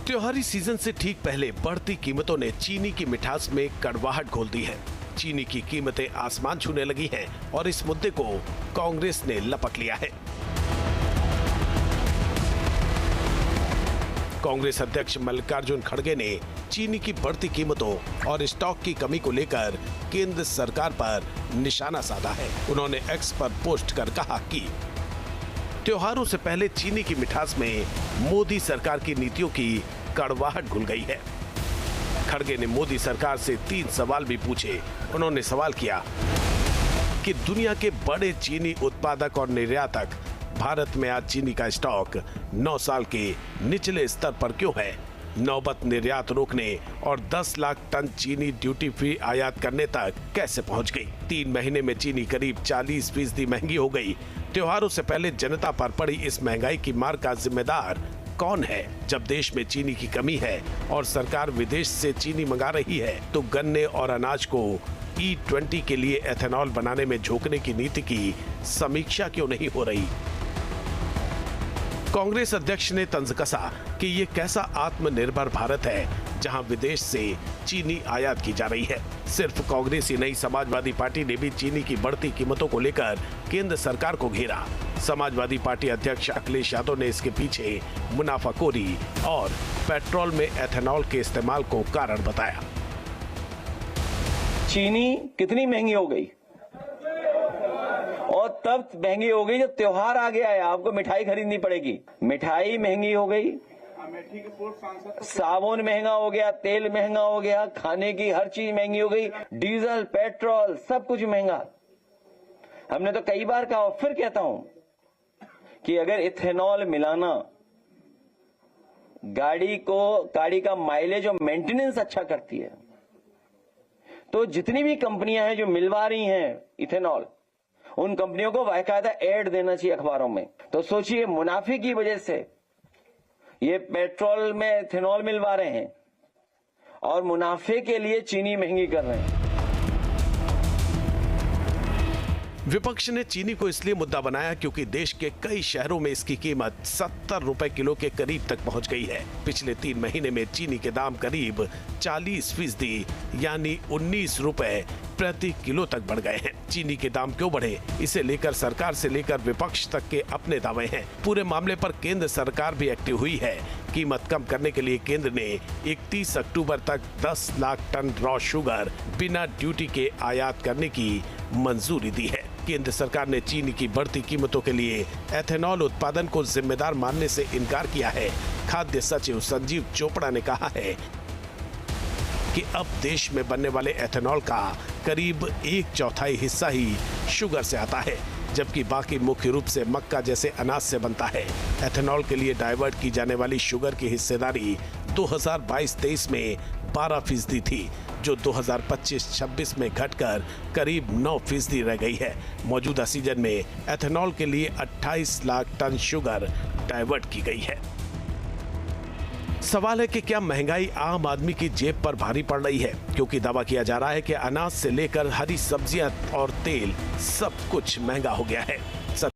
त्योहारी सीजन से ठीक पहले बढ़ती कीमतों ने चीनी की मिठास में कड़वाहट घोल दी है। चीनी की कीमतें आसमान छूने लगी हैं और इस मुद्दे को कांग्रेस ने लपक लिया है। कांग्रेस अध्यक्ष मल्लिकार्जुन खड़गे ने चीनी की बढ़ती कीमतों और स्टॉक की कमी को लेकर केंद्र सरकार पर निशाना साधा है। उन्होंने एक्स पर पोस्ट कर कहा कि त्योहारों से पहले चीनी की मिठास में मोदी सरकार की नीतियों की कड़वाहट घुल गई है। खड़गे ने मोदी सरकार से 3 सवाल भी पूछे। उन्होंने सवाल किया कि दुनिया के बड़े चीनी उत्पादक और निर्यातक भारत में आज चीनी का स्टॉक 9 साल के निचले स्तर पर क्यों है? नौबत निर्यात रोकने और 10 लाख टन चीनी ड्यूटी फ्री आयात करने तक कैसे पहुंच गई? 3 महीने में चीनी करीब 40% महंगी हो गई। त्योहारों से पहले जनता पर पड़ी इस महंगाई की मार का जिम्मेदार कौन है? जब देश में चीनी की कमी है और सरकार विदेश से चीनी मंगा रही है, तो गन्ने और अनाज को E20 के लिए एथेनॉल बनाने में झोंकने की नीति की समीक्षा क्यों नहीं हो रही? कांग्रेस अध्यक्ष ने तंज कसा कि ये कैसा आत्मनिर्भर भारत है जहां विदेश से चीनी आयात की जा रही है। सिर्फ कांग्रेस ही नहीं, समाजवादी पार्टी ने भी चीनी की बढ़ती कीमतों को लेकर केंद्र सरकार को घेरा। समाजवादी पार्टी अध्यक्ष अखिलेश यादव ने इसके पीछे मुनाफाखोरी और पेट्रोल में एथेनॉल के इस्तेमाल को कारण बताया। चीनी कितनी महंगी हो गई और तब महंगी हो गई जब त्योहार आ गया है, आपको मिठाई खरीदनी पड़ेगी। मिठाई महंगी हो गई, साबुन महंगा हो गया, तेल महंगा हो गया, खाने की हर चीज महंगी हो गई, डीजल पेट्रोल सब कुछ महंगा। हमने तो कई बार कहा और फिर कहता हूं कि अगर इथेनॉल मिलाना गाड़ी का माइलेज और मेंटेनेंस अच्छा करती है, तो जितनी भी कंपनियां हैं जो मिलवा रही हैं इथेनॉल, उन कंपनियों को बाकायदा ऐड देना चाहिए अखबारों में। तो सोचिए, मुनाफे की वजह से ये पेट्रोल में इथेनॉल मिलवा रहे हैं और मुनाफे के लिए चीनी महंगी कर रहे हैं। विपक्ष ने चीनी को इसलिए मुद्दा बनाया क्योंकि देश के कई शहरों में इसकी कीमत 70 रुपए किलो के करीब तक पहुंच गई है। पिछले 3 महीने में चीनी के दाम करीब 40% यानी 19 रुपए प्रति किलो तक बढ़ गए हैं। चीनी के दाम क्यों बढ़े, इसे लेकर सरकार से लेकर विपक्ष तक के अपने दावे हैं। पूरे मामले पर केंद्र सरकार भी एक्टिव हुई है। कीमत कम करने के लिए केंद्र ने 31 अक्टूबर तक 10 लाख टन रॉ शुगर बिना ड्यूटी के आयात करने की मंजूरी दी है। केंद्र सरकार ने चीनी की बढ़ती कीमतों के लिए एथेनॉल उत्पादन को जिम्मेदार मानने से इनकार किया है। खाद्य सचिव संजीव चोपड़ा ने कहा है कि अब देश में बनने वाले एथेनॉल का करीब 1/4 हिस्सा ही शुगर से आता है, जबकि बाकी मुख्य रूप से मक्का जैसे अनाज से बनता है। एथेनॉल के लिए डाइवर्ट की जाने वाली शुगर की हिस्सेदारी 2022-23 में 12% थी, जो 2025-26 में घटकर करीब 9% रह गई है। मौजूदा सीजन में एथेनॉल के लिए 28 लाख टन शुगर डाइवर्ट की गई है। सवाल है कि क्या महंगाई आम आदमी की जेब पर भारी पड़ रही है, क्योंकि दावा किया जा रहा है कि अनाज से लेकर हरी सब्जियां और तेल सब कुछ महंगा हो गया है।